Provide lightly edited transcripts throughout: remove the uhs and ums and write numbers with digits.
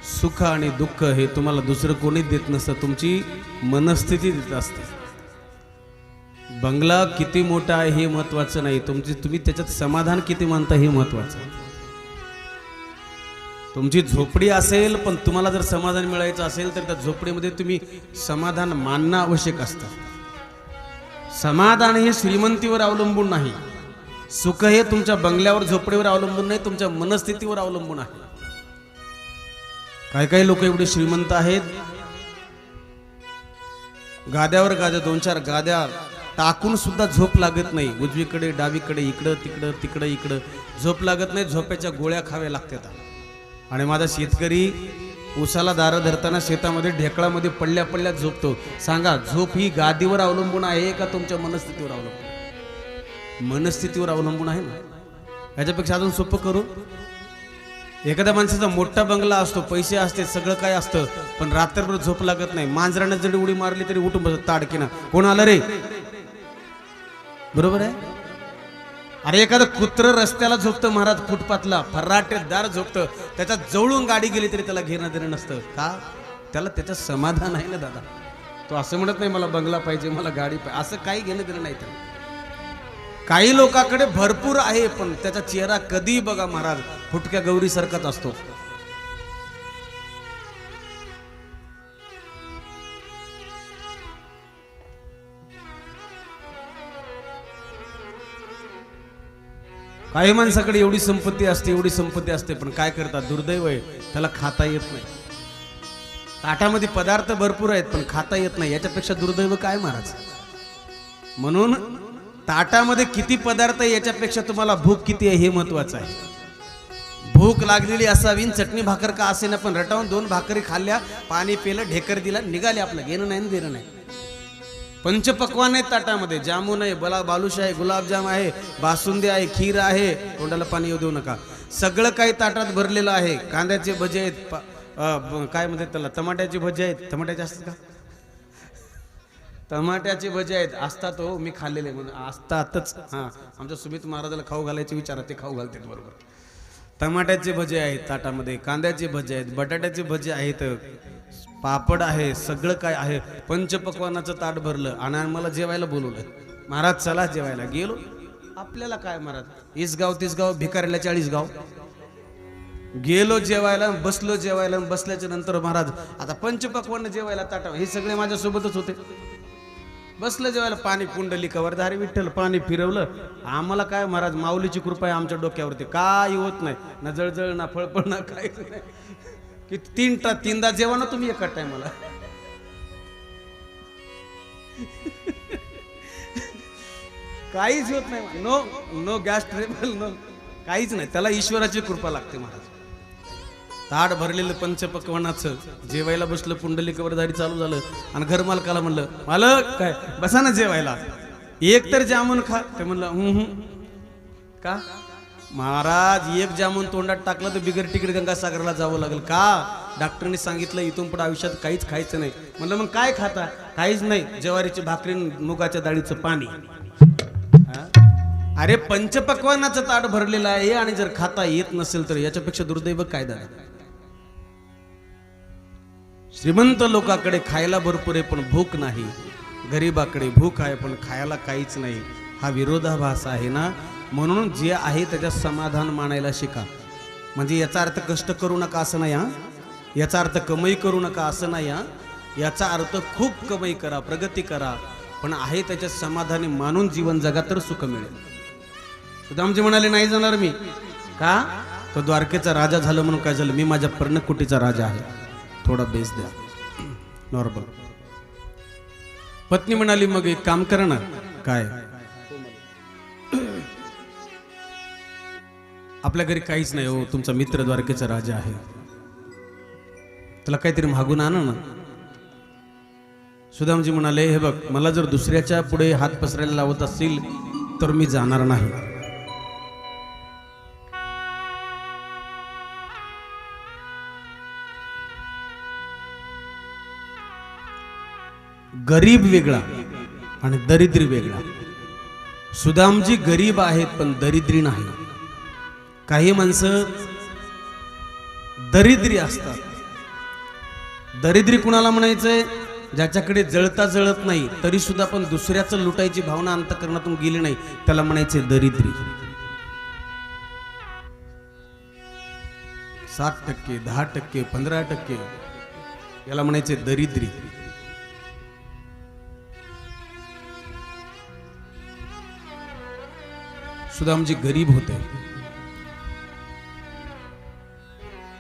सुख आणि दुःख हे तुम्हाला दुसरं कोणीच देत नसतं, तुमची मनस्थिती देत असते. बंगला किती मोठा आहे हे महत्वाचं नाही, तुम्ही त्याच्यात समाधान किती मानता हे महत्वाचं. तुमची झोपडी असेल पण तुम्हाला जर समाधान मिळायचं असेल तर त्या झोपडीमध्ये तुम्ही समाधान मानणं आवश्यक असतं. समाधान हे श्रीमंतीवर अवलंबून नाही, सुख हे तुमच्या बंगल्यावर झोपडीवर अवलंबून नाही, तुमच्या मनस्थितीवर अवलंबून आहे. काही काही लोक एवढे श्रीमंत आहेत, गाद्यावर गाद्या 2-4 गाद्या टाकून सुद्धा झोप लागत नाही. उजवीकडे डावीकडे इकडं तिकडं तिकडं इकडं झोप लागत नाही, झोपेच्या गोळ्या खाव्या लागतात. आणि माझा शेतकरी उसाला दारं धरताना शेतामध्ये ढेकळामध्ये पडल्या पडल्या झोपतो. सांगा, झोप ही गादीवर अवलंबून आहे का तुमच्या मनस्थितीवर अवलंबून? मनस्थितीवर अवलंबून आहे ना. याच्यापेक्षा अजून सोपं करू, एखाद्या माणसाचा मोठा बंगला असतो, पैसे असते, सगळं काय असतं, पण रात्रभर झोप लागत नाही. मांजराने जरी उडी मारली तरी उठून बसत ताडकीना, कोण आलं रे, बरोबर आहे. अरे एखादं कुत्र रस्त्याला झोपतं महाराज, फुटपाथला फर्राटेदार झोपतं, त्याच्या जवळून गाडी गेली तरी त्याला घेणं देणं नसतं. का? त्याला त्याचं समाधान आहे ना दादा. तो असं म्हणत नाही मला बंगला पाहिजे, मला गाडी पाहिजे, असं काही घेणं देणं नाही त्याला. काही लोकांकडे भरपूर आहे पण त्याचा चेहरा कधी बघा महाराज फुटक्या गौरी सारखाच असतो. काही माणसाकडे एवढी संपत्ती असते, एवढी संपत्ती असते, पण काय करतात, दुर्दैव आहे, त्याला खाता येत नाही. ताटामध्ये पदार्थ भरपूर आहेत पण खाता येत नाही, याच्यापेक्षा दुर्दैव काय महाराज. म्हणून ताटामध्ये किती पदार्थ आहे याच्यापेक्षा तुम्हाला भूक किती आहे हे महत्वाचं आहे. भूक लागलेली असावी, चटणी भाकर का असे ना, पण रटावून 2 भाकरी खाल्ल्या, पाणी पिलं, ढेकर दिला, निघाले, आपलं घेणं नाही देणं नाही. पंचपक्वान आहेत ताटामध्ये, जामून आहे, बालुशा आहे, गुलाबजाम आहे, बासुंदी आहे, खीर आहे, तोंडाला पाणी येऊ देऊ नका, सगळं काही ताटात भरलेलं आहे. कांद्याचे भजे आहेत, काय म्हणतात त्याला, टमाट्याचे भजे आहेत, टमाट्याचे असतात का, टमाट्याचे भजे आहेत, असतात हो, मी खाल्लेले म्हणून असतातच. हां, आमच्या सुमित महाराजाला खाऊ घालायचे विचारा, ते खाऊ घालतात बरोबर. टमाट्याचे भजे आहेत ताटामध्ये, कांद्याचे भजे आहेत, बटाट्याचे भजे आहेत, पापड आहे, सगळं काय आहे. पंचपक्वानाचं ताट भरलं आणि मला जेवायला बोलवलं. महाराज चला जेवायला. गेलो, आपल्याला काय महाराज, 20 गाव 30 गाव, भिकारीला 40 गाव. गेलो जेवायला, बसलो जेवायला, बसल्याच्या नंतर महाराज आता पंचपक्वान जेवायला ताटावर, हे सगळे माझ्या सोबतच होते. बसलं जेवायला, पाणी पुंडलिकावर धारी विठ्ठल, पाणी फिरवलं. आम्हाला काय महाराज, माऊलीची कृपा आहे आमच्या डोक्यावरती, काय होत नाही, ना जळजळ ना फळफळ ना काहीच नाही. की 3दा जेवा ना तुम्ही एका टायमाला. काहीच होत नाही, no no gas trouble, no काहीच नाही, त्याला ईश्वराची कृपा लागते महाराज. ताट भरलेलं पंचपक्वानाचं, जेवायला बसलं, पुंडलिकावर धारी चालू झालं आणि घर मालकाला म्हणलं, मालक काय बसा ना जेवायला, एक तर जामून खा. ते म्हणलं का महाराज, एक जामून तोंडात टाकलं तर बिगर तिकीट गंगासागरला जावं लागेल. का? डॉक्टरने सांगितलं इथून पुढे आयुष्यात काहीच खायचं नाही. म्हणलं मग काय खाता? काहीच नाही, ज्वारीची भाकरी, मुगाच्या डाळीचं पाणी. अरे पंचपक्वानाचं ताट भरलेलं आहे आणि जर खाता येत नसेल तर याच्यापेक्षा दुर्दैव काय दादा. श्रीमंत लोकांकडे खायला भरपूर आहे पण भूक नाही, गरीबाकडे भूक आहे पण खायला काहीच नाही. हा विरोधाभास आहे ना. म्हणून जे आहे त्याच्यात समाधान मानायला शिका. म्हणजे याचा अर्थ कष्ट करू नका असं नाही हा, याचा अर्थ कमाई करू नका असं नाही हा, याचा अर्थ खूप कमाई करा, प्रगती करा, पण आहे त्याच्यात समाधानी मानून जीवन जगा तर सुख मिळेल. सुदामजी म्हणाले नाही जाणार मी. का? तो द्वारकेचा राजा झालं म्हणून काय झालं, मी माझ्या पर्णकुटीचा राजा आहे, थोडा बेस द्या नॉर्मल. पत्नी म्हणाली मग एक काम करा ना. काय? आपल्या घरी काहीच नाही हो, तुमचा मित्र द्वारकेचा राजा आहे, त्याला काहीतरी मागून आणा ना. सुदामजी म्हणाले हे बघ, मला जर दुसऱ्याच्या पुढे हात पसरायला लावत असतील तर मी जाणार नाही. गरीब वेगळा आणि दरिद्री वेगळा. सुदामजी गरीब आहेत पण दरिद्री नाही. काही माणसं दरिद्री असतात दरिद्री कुणाला म्हणायचंय? ज्याच्याकडे जळता जळत नाही तरी सुद्धा पण दुसऱ्याचं लुटायची भावना अंतःकरणातून गेली नाही, त्याला म्हणायचे दरिद्री. 7%, 10%, 15% याला म्हणायचे दरिद्री. सुदामजी गरीब होते.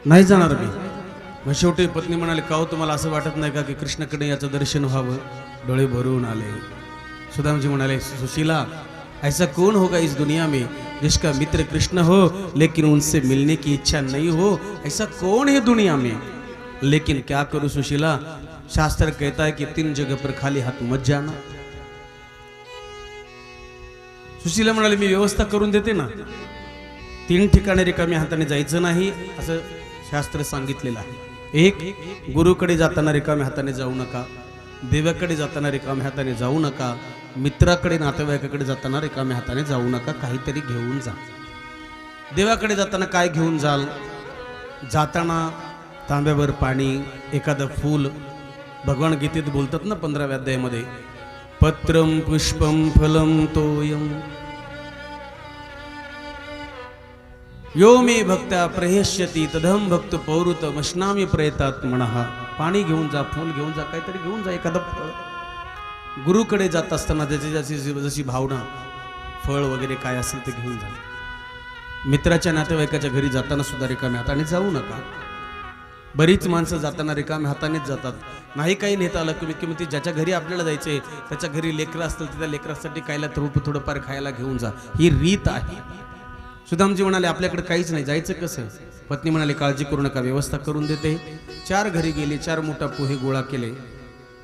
नाही जाणार मी. मग शेवटी पत्नी म्हणाले, का हो तुम्हाला असं वाटत नाही का की कृष्णाकडे याचं दर्शन व्हावं? डोळे भरून आले. सुदामजी म्हणाले, सुशीला ऐसा कौन होगा इस दुनिया में जिसका मित्र कृष्ण हो लेकिन उनसे मिलने की इच्छा नहीं हो? ऐसा कौन है दुनिया में? लेकिन क्या करूं सुशीला, शास्त्र कहता है कि 3 जगह पर खाली हाथ मत जाना. सुशीला म्हणाले, मी व्यवस्था करून देते ना. 3 ठिकाणी रिकाम्या हाताने जायचं नाही असं शास्त्र सांगितलेलं आहे. 1, गुरुकडे जाताना रिकाम्या हाताने जाऊ नका. देवाकडे जाताना रिकाम्या हाताने जाऊ नका. मित्राकडे नातेवाईकाकडे जाताना रिकाम्या हाताने जाऊ नका. काहीतरी घेऊन जा. देवाकडे जाताना काय घेऊन जाल? जाताना तांब्यावर पाणी, एखादं फूल. भगवान गीतेत बोलतात ना 15व्या अध्यायामध्ये, पत्रम पुष्पम फलम तोयम यो मे भक्ता प्रहेष्यति तदहम भक्त पौरुत मश्नामी प्रयतात म्हणा. पाणी घेऊन जा, फूल घेऊन जा, काहीतरी घेऊन जा, एखादं फळ. गुरुकडे जात असताना ज्याची ज्याची जशी भावना, फळ वगैरे काय असेल ते घेऊन जा. मित्राच्या नातेवाईकाच्या घरी जाताना सुद्धा रिकाम्या हाताने जाऊ नका. बरीच माणसं जाताना रिकाम्या हातानेच जातात. नाही काही नेता आलं कमीत कमी ते ज्याच्या घरी आपल्याला जायचंय त्याच्या घरी लेकरं असतील, त्या लेकरासाठी कायला थोडंफार खायला घेऊन जा. ही रीत आहे. सुदामजी म्हणाले, आपल्याकडे काहीच नाही, जायचं कसं? पत्नी म्हणाली, काळजी करू नका, व्यवस्था करून देते. 4 घरी गेले. 4 मोठा पोहे गोळा केले,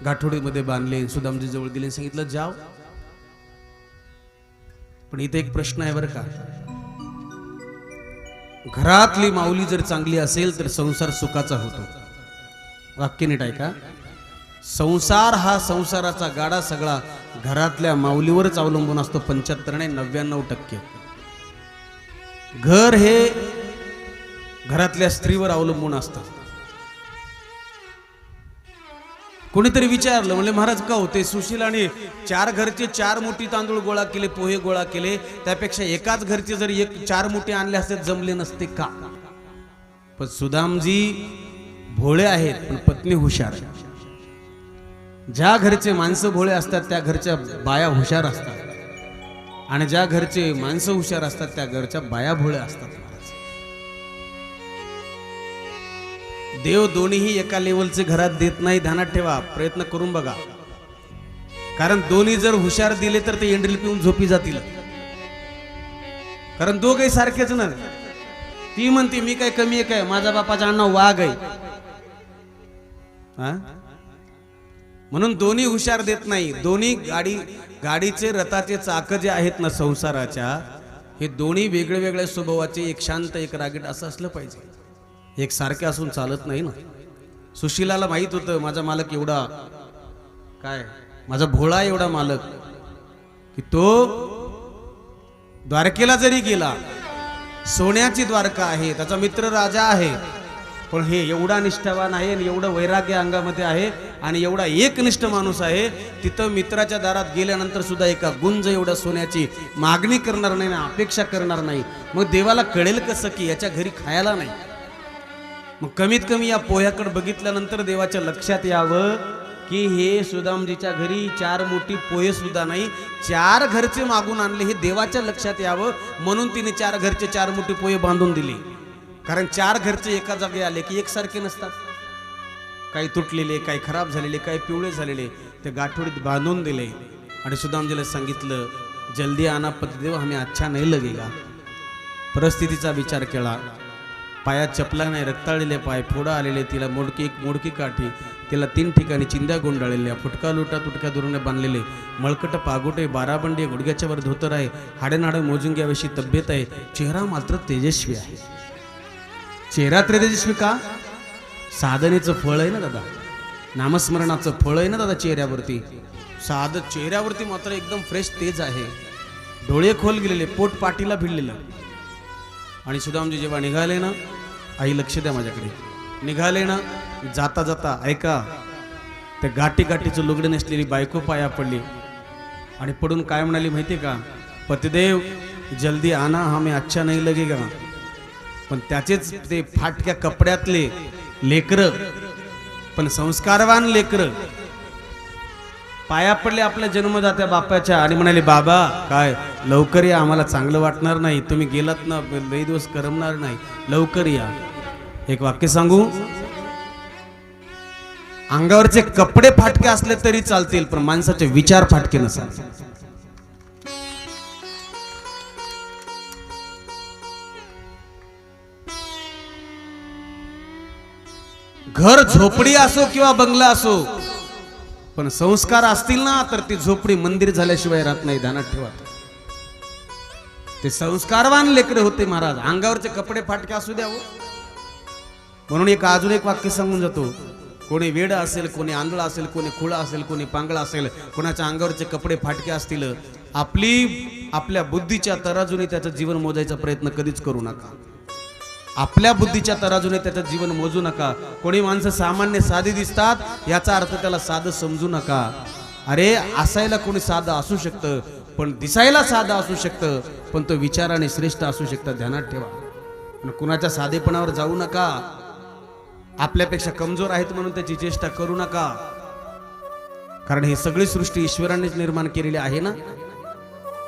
गाठोडीमध्ये बांधले, सुदामजी जवळ दिले, सांगितलं जाव. पण इथे एक प्रश्न आहे बरं का. घरातली माऊली जर चांगली असेल तर संसार सुखाचा होतो. वाक्य नीट आहे का? संसार हा संसाराचा गाडा सगळा घरातल्या माऊलीवरच अवलंबून असतो. 75 नाही 99%. घर हे घरातल्या स्त्रीवर अवलंबून असतं. कोणीतरी विचारलं, म्हणले महाराज का होते? सुशीलाने 4 घरचे 4 मोठी तांदूळ गोळा केले, पोहे गोळा केले, त्यापेक्षा एकाच घरचे जर 4 मोठे आणले असते जमले नसते का? पण सुदामजी भोळे आहेत पण पत्नी हुशार आहे. ज्या घरचे माणसं भोळे असतात त्या घरच्या बाया हुशार असतात, आणि ज्या घरचे माणसं हुशार असतात त्या घरच्या बाया भोळ्या असतात. देव दोन्हीही एका लेवलचे घरात देत नाही, ध्यानात ठेवा. प्रयत्न करून बघा. कारण दोन्ही जर हुशार दिले तर ते एंड्रिल पिऊन झोपी जातील. कारण दोघे सारखेच ना. ती म्हणते मी काय कमी आहे काय, माझ्या बापाचं आडनाव वाघ आहे. म्हणून दोन्ही हुशार देत नाही. दोन्ही गाडीचे रथाचे चाक जे आहेत ना संसाराच्या, हे दोन्ही वेगळे वेगळ्या स्वभावाचे, एक शांत एक रागीट असं असलं पाहिजे. एक सारखे असून चालत नाही ना. सुशीलाला माहित होतं माझा मालक एवढा काय, माझा भोळा एवढा मालक की तो द्वारकेला जरी गेला, सोन्याची द्वारका आहे, त्याचा मित्र राजा आहे, पण हे एवढा निष्ठावान आहे आणि एवढं वैराग्य अंगामध्ये आहे आणि एवढा एकनिष्ठ माणूस आहे, तिथं मित्राच्या दारात गेल्यानंतर सुद्धा एका गुंज एवढ्या सोन्याची मागणी करणार नाही ना, अपेक्षा करणार नाही. मग देवाला कळेल कसं की याच्या घरी खायला नाही? मग कमीत कमी या पोह्याकडे बघितल्यानंतर देवाच्या लक्षात यावं की हे सुदामजीच्या घरी 4 मोठी पोहे सुद्धा नाही, 4 घरचे मागून आणले, हे देवाच्या लक्षात यावं म्हणून तिने 4 घरचे 4 मोठी पोहे बांधून दिले. कारण 4 घरचे एका जागी आले की एकसारखे नसतात. काही तुटलेले, काही खराब झालेले, काही पिवळे झालेले, ते गाठोडीत बांधून दिले. आणि सुदामजीला सांगितलं, जल्दी आना पतिदेव, हमें अच्छा नाही लगेगा. परिस्थितीचा विचार केला. पायात चपला नाही, रक्ताळलेले पाय, फोडा आलेले, तिला मोडकी काठी, तिला 3 ठिकाणी चिंध्या गोंडाळलेल्या, फुटका लोटा तुटक्या दुरूने बांधलेले, मळकट पागोटे, 12 बंडी, गुडघ्याच्या वर धोतर आहे, हाडेनाडे मोजून घ्यावीशी तब्येत आहे, चेहरा मात्र तेजस्वी आहे. चेहरा तेजस्वी का? साधनेचं फळ आहे ना दादा, नामस्मरणाचं फळ आहे ना दादा चेहऱ्यावरती. चेहऱ्यावरती मात्र एकदम फ्रेश तेज आहे. डोळे खोल गेलेले, पोट पाठीला भिडलेलं. आणि सुदामजी जेव्हा निघाले ना, आई लक्ष द्या माझ्याकडे, निघाले ना जाता जाता ऐका, त्या गाठी गाठीचं लुगडे नसलेली बायको पाया पडली आणि पडून काय म्हणाली माहिती का? पतिदेव जल्दी आना, हमें अच्छा नहीं लगेगा. पण त्याचेच ते फाटक्या कपड्यातले लेकर, पण संस्कारवान लेकर पाया पडले आपल्या जन्मदात्या बापाच्या आणि म्हणाले, बाबा काय लवकर या, आम्हाला चांगलं वाटणार नाही, तुम्ही गेलात ना लई दिवस करमणार नाही, लवकर या. एक वाक्य सांगू, अंगावरचे कपडे फाटके असले तरी चालतील, पण माणसाचे विचार फाटके नसावे. घर झोपडी असो किंवा बंगला असो, पण संस्कार असतील ना तर ती झोपडी मंदिर झाल्याशिवाय राहत नाही. ध्यानात ठेवा, ते संस्कारवान लेकरे होते महाराज. अंगावरचे कपडे फाटके असू द्यावं म्हणून अजून एक वाक्य सांगून जातो. कोणी वेड असेल, कोणी आंधळा असेल, कोणी खुळा असेल, कोणी पांगळा असेल, कोणाच्या अंगावरचे कपडे फाटके असतील, आपल्या बुद्धीच्या तराजूने त्याचं जीवन मोजायचा प्रयत्न कधीच करू नका. आपल्या बुद्धीच्या तराजूने त्याचं जीवन मोजू नका. कोणी माणसं सामान्य साधी दिसतात याचा अर्थ त्याला साधं समजू नका. अरे असायला कोणी साधं असू शकतं, पण दिसायला साधं असू शकतं, पण तो विचाराने श्रेष्ठ असू शकतं. ध्यानात ठेवा, कुणाच्या साधेपणावर जाऊ नका. आपल्यापेक्षा कमजोर आहेत म्हणून त्याची चेष्टा करू नका, कारण ही सगळी सृष्टी ईश्वरानेच निर्माण केलेली आहे ना.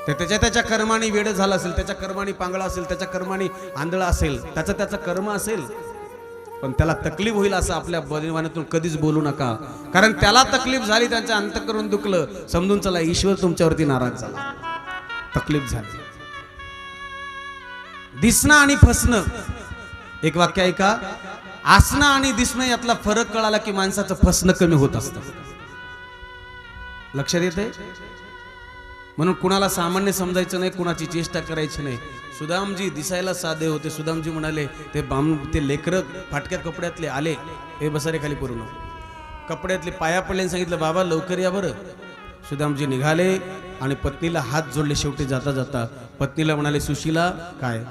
तर त्याच्या कर्माने वेड झाला असेल, त्याच्या कर्माने पांगळा असेल, त्याच्या कर्माने आंधळा असेल, त्याचं कर्म असेल, पण त्याला तकलीफ होईल असं आपल्या बलिवानातून कधीच बोलू नका. कारण त्याला तकलीफ झाली, त्यांच्या अंतःकरण दुखलं, समजून चला ईश्वर तुमच्यावरती नाराज झाला, तकलीफ झाली. दिसणं आणि फसणं, एक वाक्य ऐका, असणं आणि दिसणं यातला फरक कळाला की माणसाचं फसणं कमी होत असतं. लक्षात येते? म्हणून कुणाला सामान्य समजायचं नाही, कुणाची चेष्टा करायची नाही. सुदामजी दिसायला साधे होते. सुदामजी म्हणाले, ते लेकर फाटक्या कपड्यातले आले, हे बसारे खाली पूर्ण कपड्यातले पाया पडले, सांगितलं बाबा लवकर या बरं. सुदामजी निघाले आणि पत्नीला हात जोडले. शेवटी जाता जाता पत्नीला म्हणाले, सुशीला काय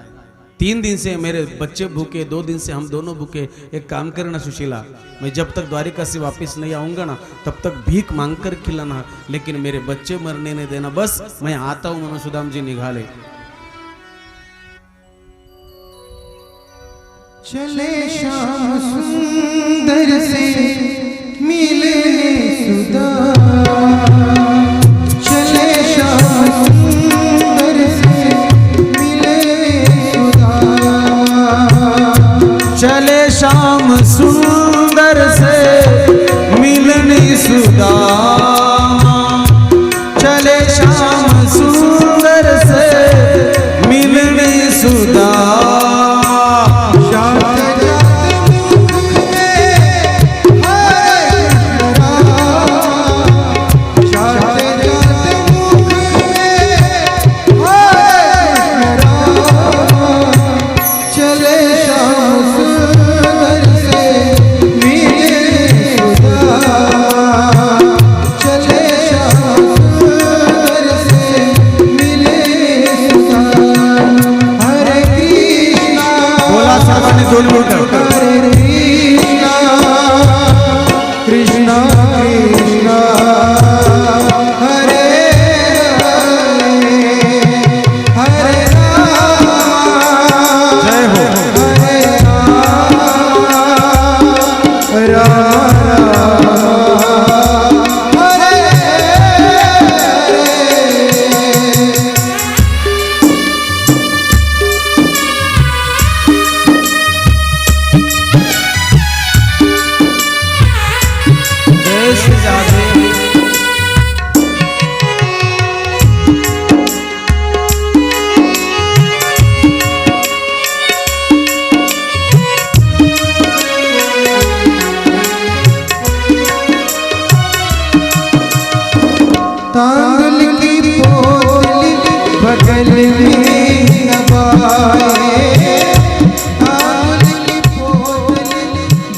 3 दिन से मेरे बच्चे भूखे, 2 दिन से हम दोनों भूखे, एक काम करना सुशीला, मैं जब तक द्वारिका से वापस नहीं आऊंगा ना तब तक भीख मांग कर खिलाना, लेकिन मेरे बच्चे मरने नहीं देना, बस मैं आता हूं. म्हणून सुदामजी निघाले. चले श्याम सुंदर से मिले सुदाम, चले श्याम सुंदर से चले श्याम सुंदर से मिलने सुदामा, चले श्याम सुंदर से मिलने सुदामा.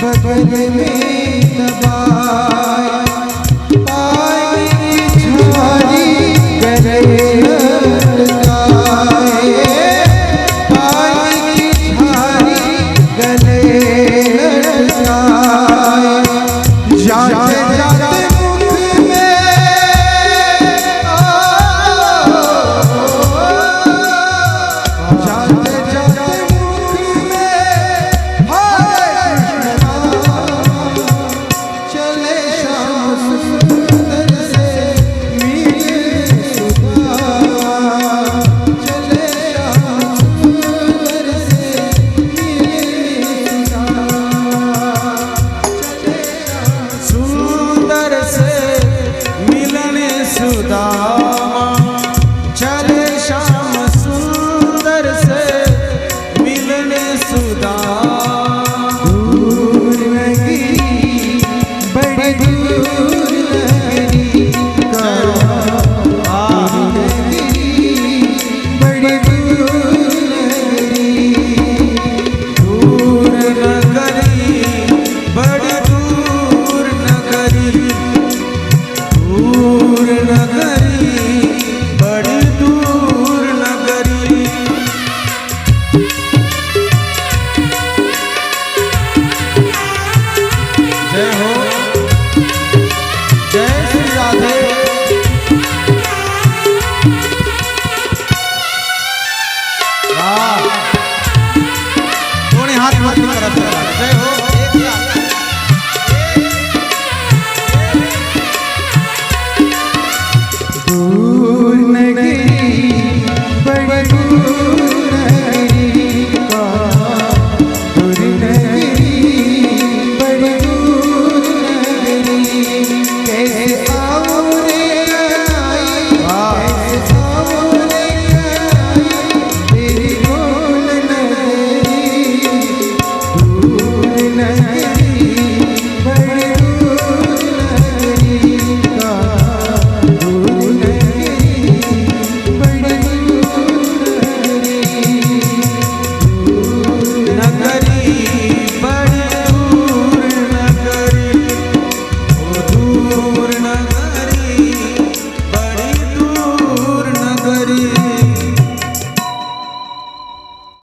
बगल में दबाए